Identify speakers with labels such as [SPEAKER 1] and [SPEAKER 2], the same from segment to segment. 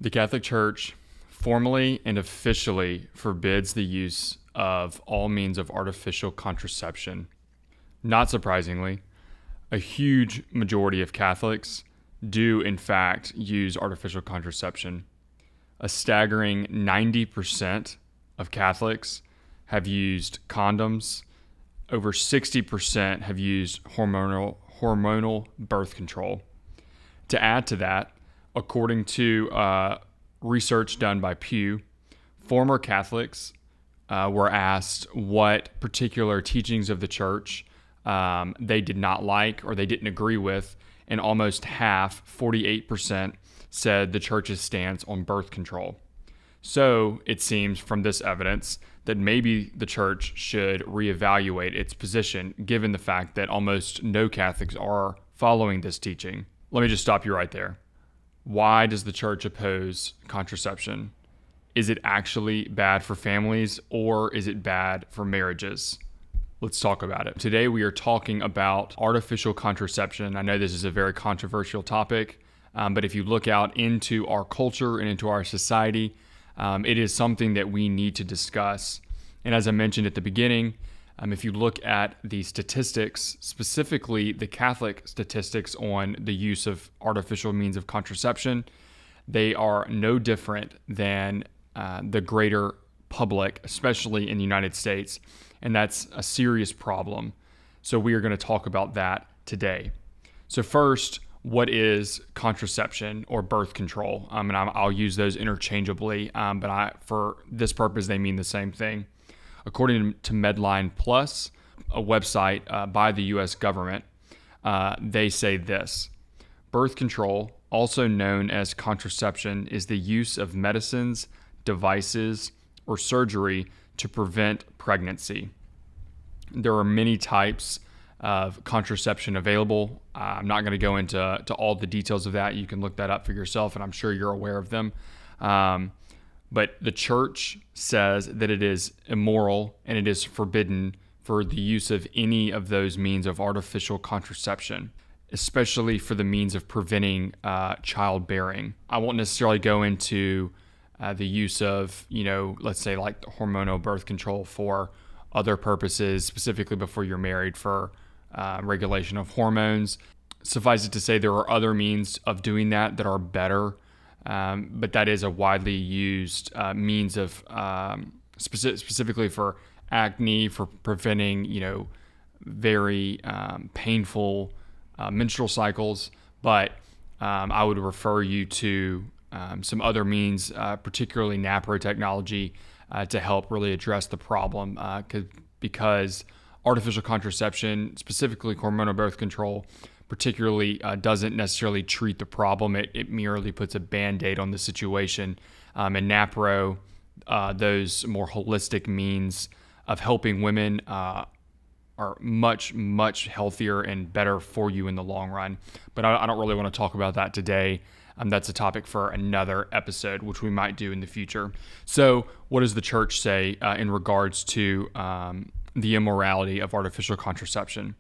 [SPEAKER 1] The Catholic Church formally and officially forbids the use of all means of artificial contraception. Not surprisingly, a huge majority of Catholics do in fact use artificial contraception. A staggering 90% of Catholics have used condoms. Over 60% have used hormonal birth control. To add to that, according to research done by Pew, former Catholics were asked what particular teachings of the church they did not like or they didn't agree with, and almost half, 48%, said the church's stance on birth control. So it seems from this evidence that maybe the church should reevaluate its position, given the fact that almost no Catholics are following this teaching. Let me just stop you right there. Why does the church oppose contraception? Is it actually bad for families, or is it bad for marriages? Let's talk about it. Today we are talking about artificial contraception. I know this is a very controversial topic, but if you look out into our culture and into our society, it is something that we need to discuss. And as I mentioned at the beginning, if you look at the statistics, specifically the Catholic statistics on the use of artificial means of contraception, they are no different than the greater public, especially in the United States. And that's a serious problem. So we are going to talk about that today. So first, what is contraception or birth control? And I'll use those interchangeably, but for this purpose, they mean the same thing. According to Medline Plus, a website by the U.S. government, they say this: birth control, also known as contraception, is the use of medicines, devices, or surgery to prevent pregnancy. There are many types of contraception available. I'm not going to go into all the details of that. You can look that up for yourself, and I'm sure you're aware of them. But the church says that it is immoral and it is forbidden for the use of any of those means of artificial contraception, especially for the means of preventing childbearing. I won't necessarily go into the use of, let's say like hormonal birth control for other purposes, specifically before you're married for regulation of hormones. Suffice it to say, there are other means of doing that are better, but that is a widely used means of specifically for acne, for preventing, very painful menstrual cycles. But I would refer you to some other means, particularly NAPRO technology, to help really address the problem, because artificial contraception, specifically hormonal birth control, particularly doesn't necessarily treat the problem. It merely puts a Band-Aid on the situation. And NAPRO, those more holistic means of helping women are much, much healthier and better for you in the long run. But I don't really want to talk about that today. That's a topic for another episode, which we might do in the future. So what does the church say in regards to the immorality of artificial contraception?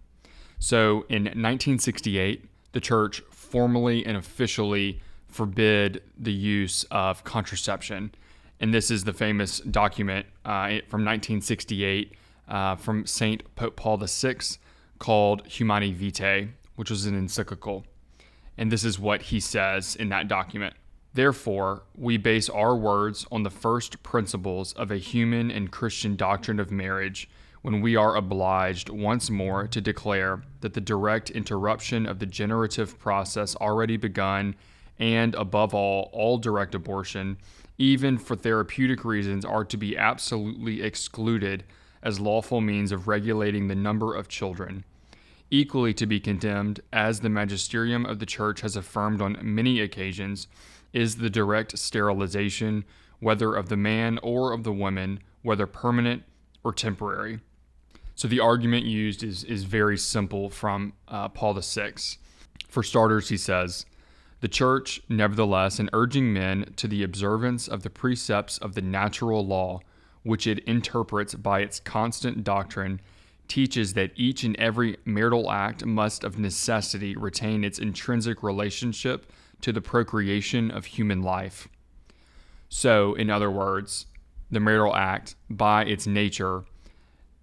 [SPEAKER 1] So in 1968, the church formally and officially forbid the use of contraception. And this is the famous document from 1968 from St. Pope Paul VI called Humani Vitae, which was an encyclical. And this is what he says in that document. Therefore, we base our words on the first principles of a human and Christian doctrine of marriage when we are obliged once more to declare that the direct interruption of the generative process already begun, and above all direct abortion, even for therapeutic reasons, are to be absolutely excluded as lawful means of regulating the number of children. Equally to be condemned, as the magisterium of the church has affirmed on many occasions, is the direct sterilization, whether of the man or of the woman, whether permanent or temporary. So the argument used is very simple from Paul VI. For starters, he says, the church, nevertheless, in urging men to the observance of the precepts of the natural law, which it interprets by its constant doctrine, teaches that each and every marital act must of necessity retain its intrinsic relationship to the procreation of human life. So, in other words, the marital act, by its nature,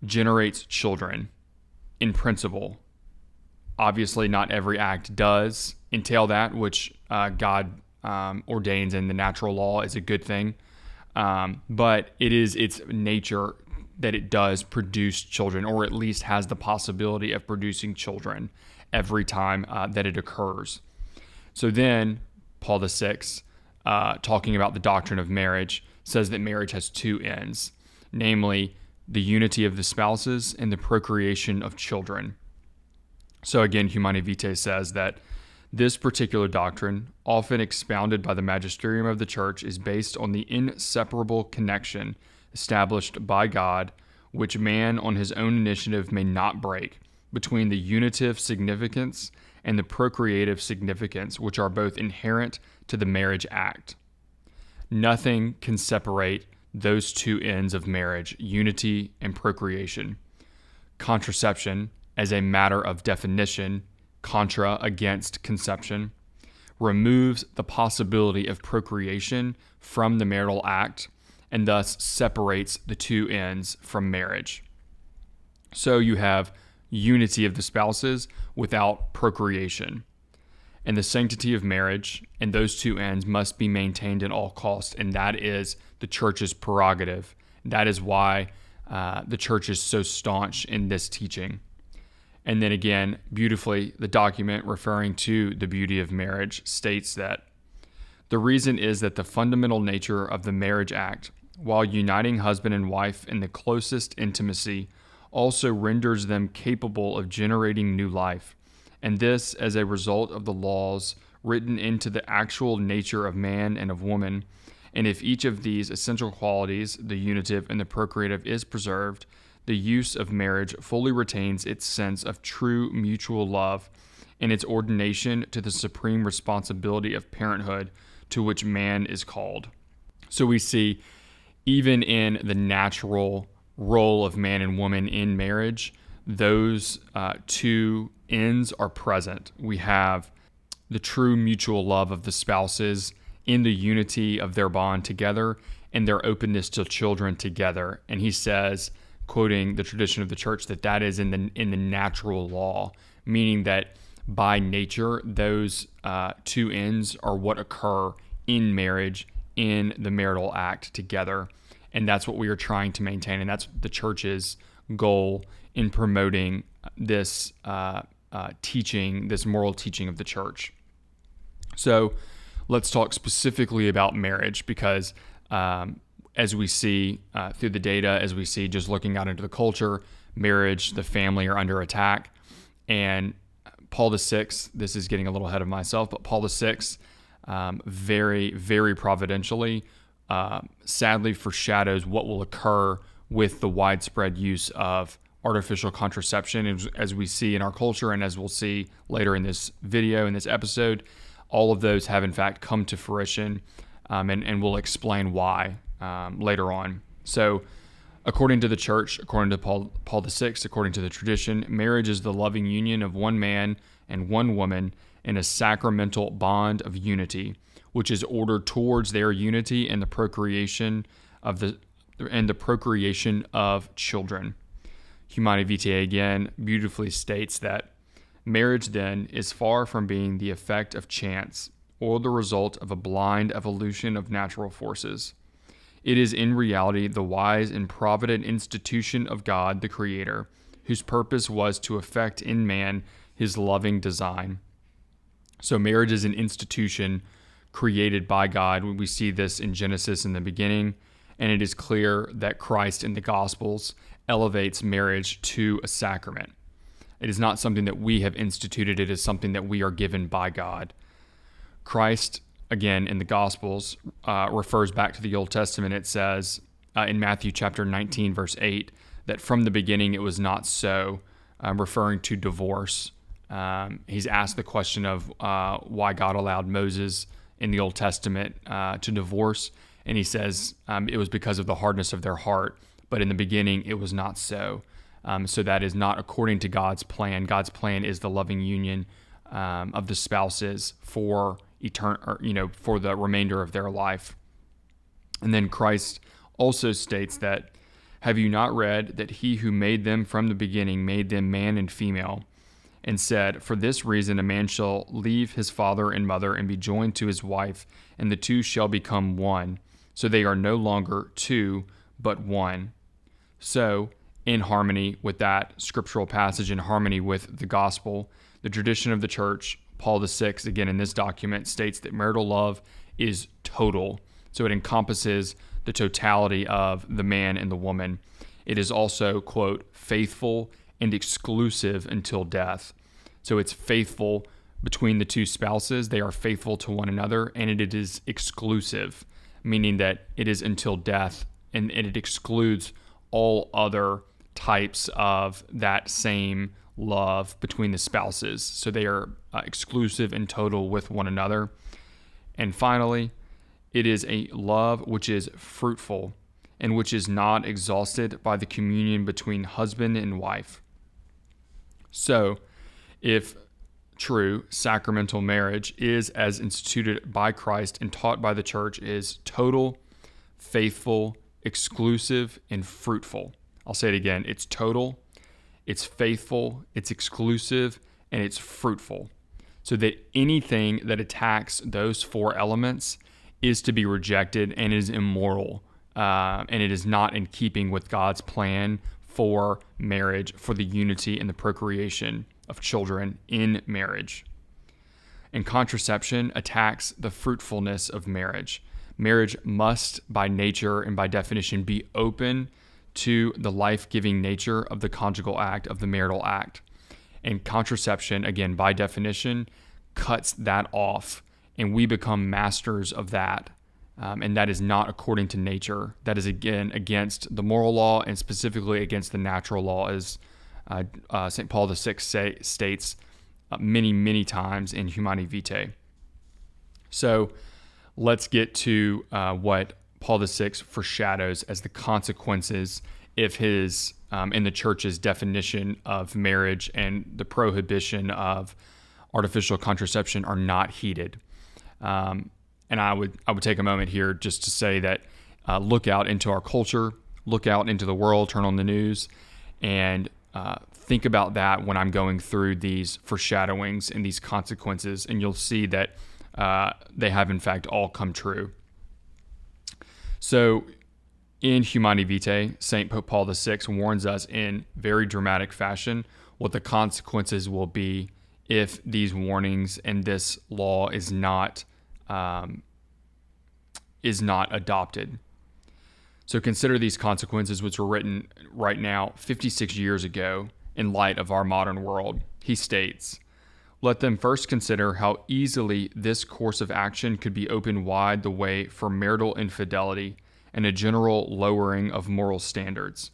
[SPEAKER 1] generates children in principle. Obviously, not every act does entail that, which God ordains in the natural law is a good thing. But it is its nature that it does produce children, or at least has the possibility of producing children every time that it occurs. So then, Paul VI, talking about the doctrine of marriage, says that marriage has two ends, namely the unity of the spouses and the procreation of children. So again, Humanae Vitae says that this particular doctrine, often expounded by the magisterium of the church, is based on the inseparable connection established by God, which man on his own initiative may not break, between the unitive significance and the procreative significance, which are both inherent to the marriage act. Nothing can separate those two ends of marriage, unity and procreation. Contraception, as a matter of definition, contra against conception, removes the possibility of procreation from the marital act and thus separates the two ends from marriage. So you have unity of the spouses without procreation. And the sanctity of marriage and those two ends must be maintained at all costs, and that is the church's prerogative. That is why the church is so staunch in this teaching. And then again, beautifully, the document referring to the beauty of marriage states that the reason is that the fundamental nature of the marriage act, while uniting husband and wife in the closest intimacy, also renders them capable of generating new life, and this as a result of the laws written into the actual nature of man and of woman. And if each of these essential qualities, the unitive and the procreative, is preserved, the use of marriage fully retains its sense of true mutual love and its ordination to the supreme responsibility of parenthood to which man is called. So we see, even in the natural role of man and woman in marriage, those two ends are present. We have the true mutual love of the spouses in the unity of their bond together and their openness to children together. And he says, quoting the tradition of the church, that is in the natural law, meaning that by nature, those two ends are what occur in marriage, in the marital act together. And that's what we are trying to maintain. And that's the church's goal in promoting this teaching, this moral teaching of the church. So let's talk specifically about marriage, because as we see through the data, as we see just looking out into the culture, marriage, the family are under attack. And Paul VI, this is getting a little ahead of myself, but Paul VI, very, very providentially, sadly foreshadows what will occur with the widespread use of artificial contraception. As we see in our culture, and as we'll see later in this video, in this episode, all of those have in fact come to fruition, and we'll explain why later on. So according to the church, according to Paul VI, according to the tradition, marriage is the loving union of one man and one woman in a sacramental bond of unity, which is ordered towards their unity and the procreation of children. Humanae Vitae again beautifully states that marriage then is far from being the effect of chance or the result of a blind evolution of natural forces. It is in reality the wise and provident institution of God the Creator, whose purpose was to effect in man his loving design. So marriage is an institution created by God. We see this in Genesis in the beginning, and it is clear that Christ in the Gospels elevates marriage to a sacrament. It is not something that we have instituted. It is something that we are given by God. Christ, again, in the Gospels, refers back to the Old Testament. It says in Matthew chapter 19, verse 8, that from the beginning it was not so, referring to divorce. He's asked the question of why God allowed Moses in the Old Testament to divorce, and he says it was because of the hardness of their heart, but in the beginning it was not so. So that is not according to God's plan. God's plan is the loving union of the spouses for for the remainder of their life. And then Christ also states that, have you not read that he who made them from the beginning made them man and female, and said, for this reason a man shall leave his father and mother and be joined to his wife, and the two shall become one. So they are no longer two, but one. So, in harmony with that scriptural passage, in harmony with the gospel, the tradition of the church, Paul VI, again in this document, states that marital love is total. So it encompasses the totality of the man and the woman. It is also, quote, faithful and exclusive until death. So it's faithful between the two spouses. They are faithful to one another, and it is exclusive, meaning that it is until death, and it excludes all other types of that same love between the spouses. So they are exclusive and total with one another. And finally, it is a love which is fruitful and which is not exhausted by the communion between husband and wife. So, if true, sacramental marriage is, as instituted by Christ and taught by the church, is total, faithful, exclusive, and fruitful. I'll say it again. It's total, it's faithful, it's exclusive, and it's fruitful. So that anything that attacks those four elements is to be rejected and is immoral, and it is not in keeping with God's plan for marriage, for the unity and the procreation of children in marriage. And contraception attacks the fruitfulness of marriage. Marriage must, by nature and by definition, be open to the life-giving nature of the conjugal act, of the marital act. And contraception, again, by definition, cuts that off, and we become masters of that. And that is not according to nature. That is, again, against the moral law and specifically against the natural law, as St. Paul VI states many, many times in Humani Vitae. So let's get to what Paul VI foreshadows as the consequences if his, in the church's definition of marriage and the prohibition of artificial contraception are not heeded. And I would take a moment here just to say that look out into our culture, look out into the world, turn on the news, and think about that when I'm going through these foreshadowings and these consequences, and you'll see that they have in fact all come true. So in Humani Vitae, St. Pope Paul VI warns us in very dramatic fashion what the consequences will be if these warnings and this law is not adopted. So consider these consequences, which were written right now 56 years ago in light of our modern world. He states, let them first consider how easily this course of action could be open wide the way for marital infidelity and a general lowering of moral standards.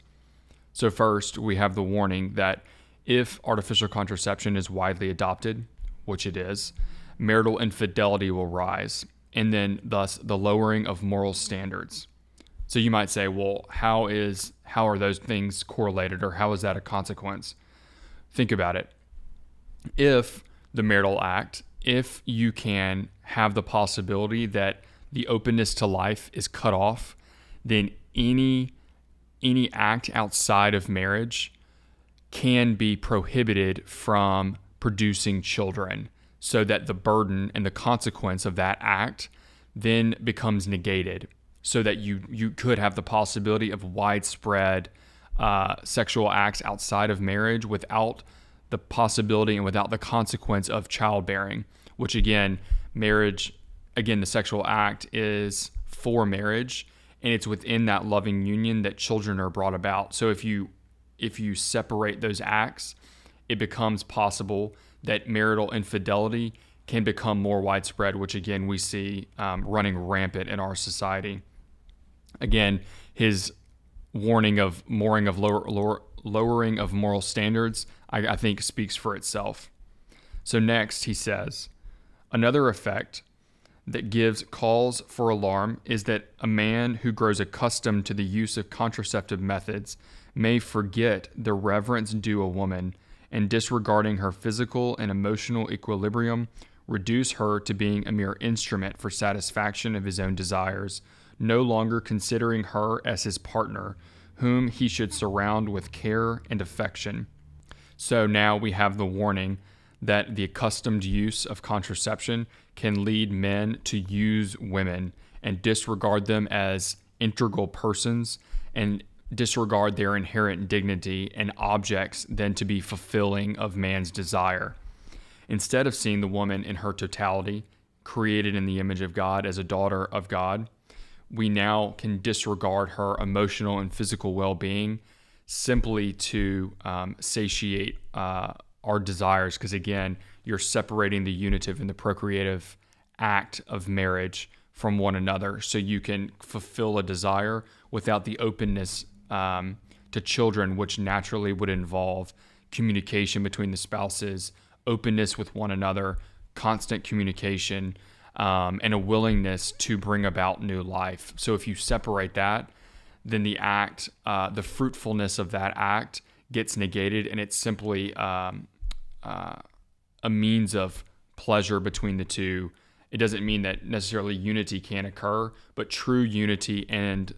[SPEAKER 1] So first, we have the warning that if artificial contraception is widely adopted, which it is, marital infidelity will rise, and then thus the lowering of moral standards. So you might say, well, how are those things correlated, or how is that a consequence? Think about it. If the marital act, if you can have the possibility that the openness to life is cut off, then any act outside of marriage can be prohibited from producing children, so that the burden and the consequence of that act then becomes negated, so that you could have the possibility of widespread sexual acts outside of marriage without the possibility and without the consequence of childbearing, which again, the sexual act is for marriage, and it's within that loving union that children are brought about. So if you separate those acts, it becomes possible that marital infidelity can become more widespread, which again we see running rampant in our society. Again, his warning of lowering of moral standards, I think, speaks for itself. So next, he says, another effect that gives cause for alarm is that a man who grows accustomed to the use of contraceptive methods may forget the reverence due a woman, and disregarding her physical and emotional equilibrium, reduce her to being a mere instrument for satisfaction of his own desires, no longer considering her as his partner, whom he should surround with care and affection. So now we have the warning that the accustomed use of contraception can lead men to use women and disregard them as integral persons and disregard their inherent dignity and objects than to be fulfilling of man's desire. Instead of seeing the woman in her totality, created in the image of God as a daughter of God, we now can disregard her emotional and physical well-being simply to satiate our desires, because again, you're separating the unitive and the procreative act of marriage from one another, so you can fulfill a desire without the openness to children, which naturally would involve communication between the spouses, openness with one another, constant communication, and a willingness to bring about new life. So if you separate that, then the act, the fruitfulness of that act gets negated, and it's simply a means of pleasure between the two. It doesn't mean that necessarily unity can't occur, but true unity and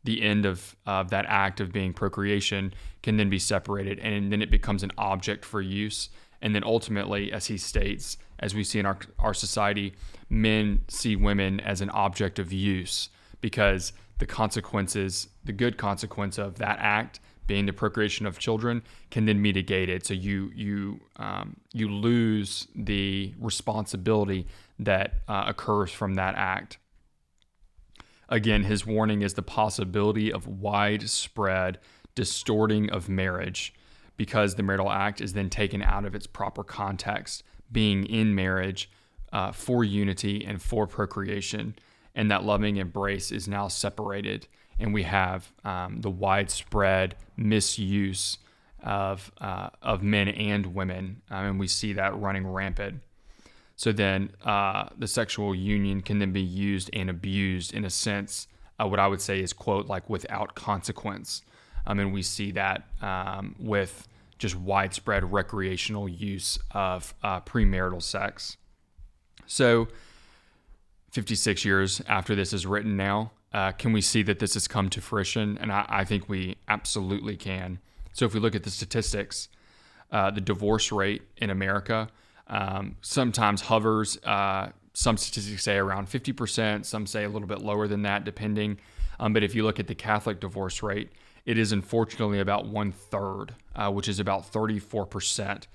[SPEAKER 1] the end of that act of being procreation can then be separated, and then it becomes an object for use. And then ultimately, as he states, as we see in our society, men see women as an object of use, because the consequences, the good consequence of that act being the procreation of children, can then be negated. So you lose the responsibility that occurs from that act. Again, his warning is the possibility of widespread distorting of marriage, because the marital act is then taken out of its proper context, being in marriage for unity and for procreation, and that loving embrace is now separated, and we have the widespread misuse of men and women, and we see that running rampant. So then the sexual union can then be used and abused in a sense, what I would say is, quote, like without consequence. And we see that with just widespread recreational use of premarital sex. So 56 years after this is written now, can we see that this has come to fruition? And I think we absolutely can. So if we look at the statistics, the divorce rate in America sometimes hovers, some statistics say around 50%, some say a little bit lower than that, depending. But if you look at the Catholic divorce rate, it is unfortunately about 1/3, which is about 34%.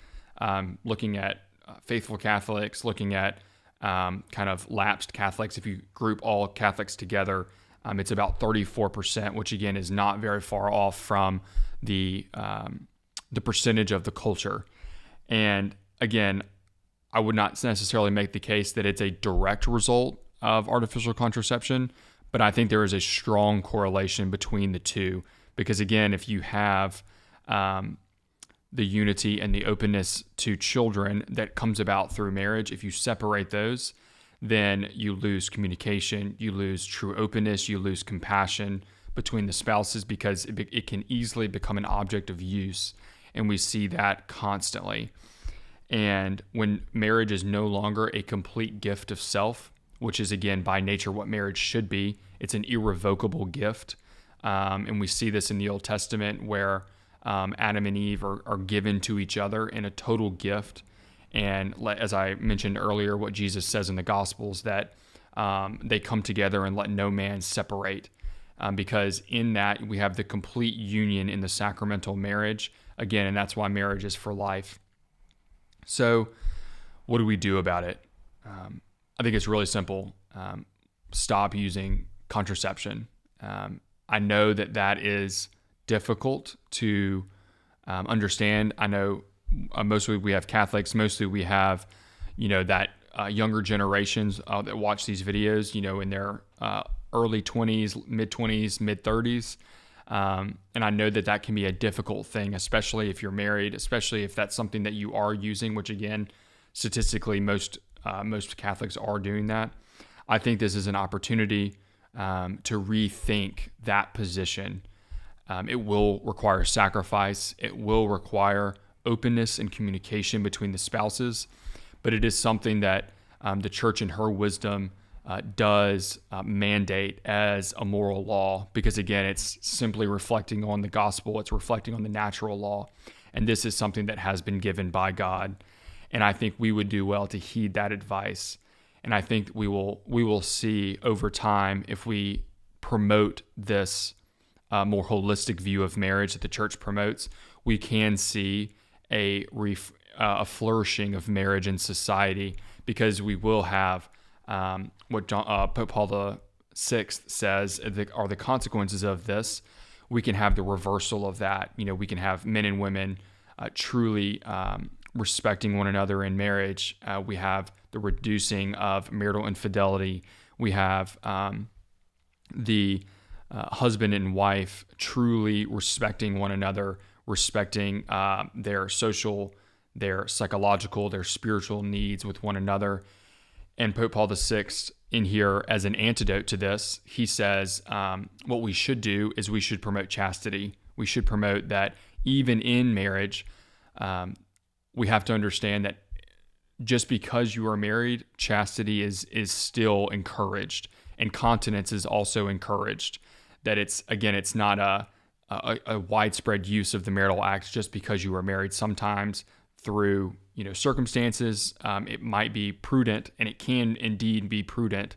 [SPEAKER 1] Looking at faithful Catholics, looking at kind of lapsed Catholics, if you group all Catholics together, it's about 34%, which again is not very far off from the percentage of the culture. And again, I would not necessarily make the case that it's a direct result of artificial contraception, but I think there is a strong correlation between the two, because again, if you have the unity and the openness to children that comes about through marriage, if you separate those, then you lose communication, you lose true openness, you lose compassion between the spouses, because it can easily become an object of use, and we see that constantly. And when marriage is no longer a complete gift of self, which is again by nature what marriage should be, it's an irrevocable gift. And we see this in the Old Testament, where Adam and Eve are given to each other in a total gift. And as I mentioned earlier, what Jesus says in the Gospels, that they come together and let no man separate, because in that we have the complete union in the sacramental marriage again, and that's why marriage is for life. So what do we do about it? I think it's really simple. Stop using contraception. I know that is difficult to understand. I know mostly we have Catholics, mostly we have, that younger generations that watch these videos, in their early 20s, mid-20s, mid-30s. And I know that can be a difficult thing, especially if you're married, especially if that's something that you are using, which again, statistically, most Catholics are doing that. I think this is an opportunity to rethink that position. It will require sacrifice. It will require openness and communication between the spouses, but it is something that the church in her wisdom does mandate as a moral law, because again, it's simply reflecting on the gospel, it's reflecting on the natural law, and this is something that has been given by God. And I think we would do well to heed that advice. And I think we will see over time, if we promote this more holistic view of marriage that the church promotes, we can see a flourishing of marriage in society, because we will have what Pope Paul VI says are the consequences of this. We can have the reversal of that. We can have men and women truly respecting one another in marriage. We have the reducing of marital infidelity. We have the husband and wife truly respecting one another, respecting their social, their psychological, their spiritual needs with one another. And Pope Paul VI, in here as an antidote to this, he says what we should do is we should promote chastity. We should promote that even in marriage, we have to understand that just because you are married, chastity is still encouraged, and continence is also encouraged. That it's not a widespread use of the marital act just because you are married. Sometimes through circumstances, it might be prudent, and it can indeed be prudent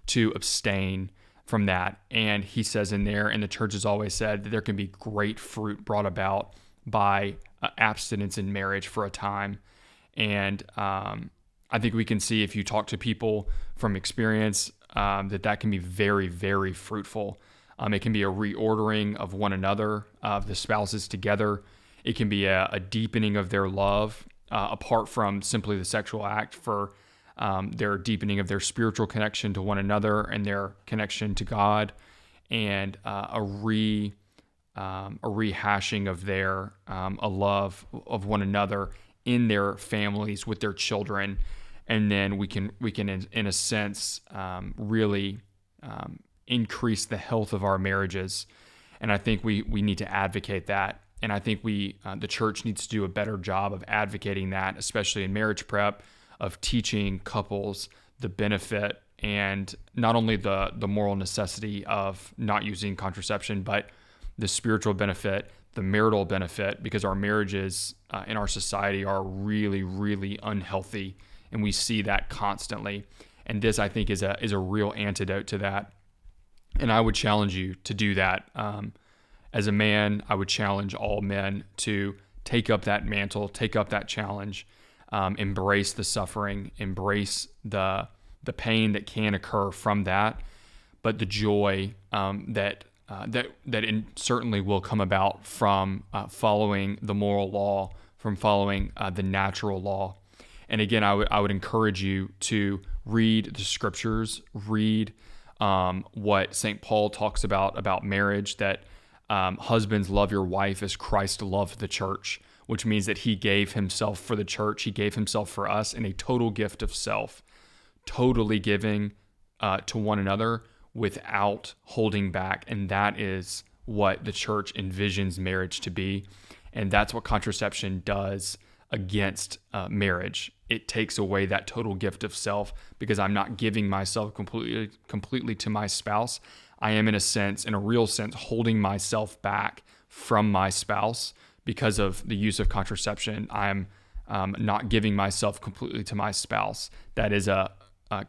[SPEAKER 1] to abstain from that. And he says in there, and the church has always said, that there can be great fruit brought about by abstinence in marriage for a time. And I think we can see, if you talk to people from experience, that can be very, very fruitful. It can be a reordering of one another, of the spouses together. It can be a deepening of their love, apart from simply the sexual act, for their deepening of their spiritual connection to one another and their connection to God, and a rehashing of their a love of one another in their families with their children. And then we can in a sense really increase the health of our marriages. And I think we need to advocate that. And I think the church needs to do a better job of advocating that, especially in marriage prep, of teaching couples the benefit, and not only the moral necessity of not using contraception, but the spiritual benefit, the marital benefit, because our marriages in our society are really, really unhealthy, and we see that constantly. And this, I think, is a real antidote to that. And I would challenge you to do that. As a man, I would challenge all men to take up that mantle, take up that challenge, embrace the suffering, embrace the pain that can occur from that, but the joy that certainly will come about from following the moral law, from following the natural law. And again, I would encourage you to read the scriptures, read what St. Paul talks about marriage, that husbands, love your wife as Christ loved the church, which means that he gave himself for the church. He gave himself for us in a total gift of self, totally giving to one another without holding back. And that is what the church envisions marriage to be. And that's what contraception does against marriage. It takes away that total gift of self, because I'm not giving myself completely to my spouse. I am, in a real sense, holding myself back from my spouse because of the use of contraception. I'm not giving myself completely to my spouse. That is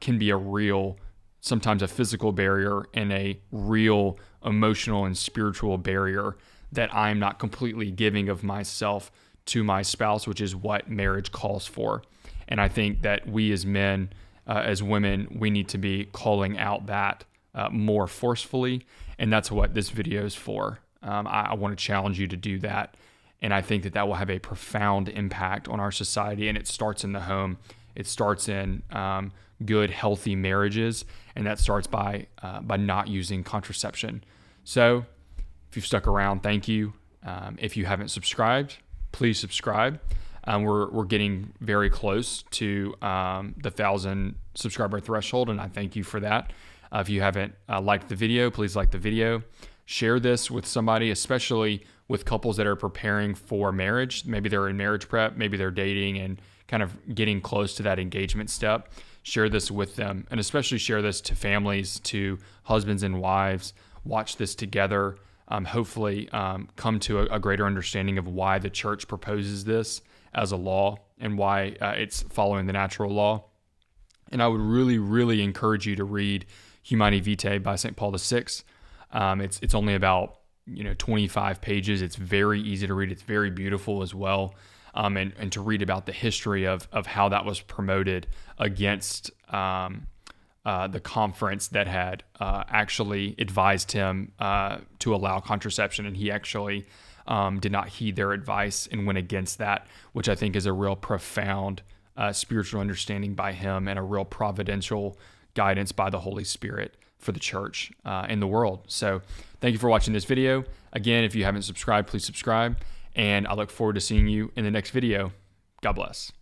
[SPEAKER 1] can be a real, sometimes a physical barrier, and a real emotional and spiritual barrier, that I'm not completely giving of myself to my spouse, which is what marriage calls for. And I think that we as men, as women, we need to be calling out that more forcefully. And that's what this video is for. I want to challenge you to do that. And I think that will have a profound impact on our society. And it starts in the home. It starts in good, healthy marriages. And that starts by not using contraception. So if you've stuck around, thank you. If you haven't subscribed, please subscribe. We're getting very close to the 1,000 subscriber threshold, and I thank you for that. If you haven't liked the video, please like the video. Share this with somebody, especially with couples that are preparing for marriage. Maybe they're in marriage prep, maybe they're dating and kind of getting close to that engagement step. share this with them, and especially share this to families, to husbands and wives. Watch this together. Hopefully come to a greater understanding of why the church proposes this as a law and why it's following the natural law. And I would really, really encourage you to read Humani Vitae by St. Paul VI. It's only about 25 pages. It's very easy to read. It's very beautiful as well. And to read about the history of how that was promoted against the conference that had actually advised him to allow contraception, and he actually did not heed their advice and went against that, which I think is a real profound spiritual understanding by him and a real providential guidance by the Holy Spirit for the church in the world. So thank you for watching this video. Again, if you haven't subscribed, please subscribe, and I look forward to seeing you in the next video. God bless.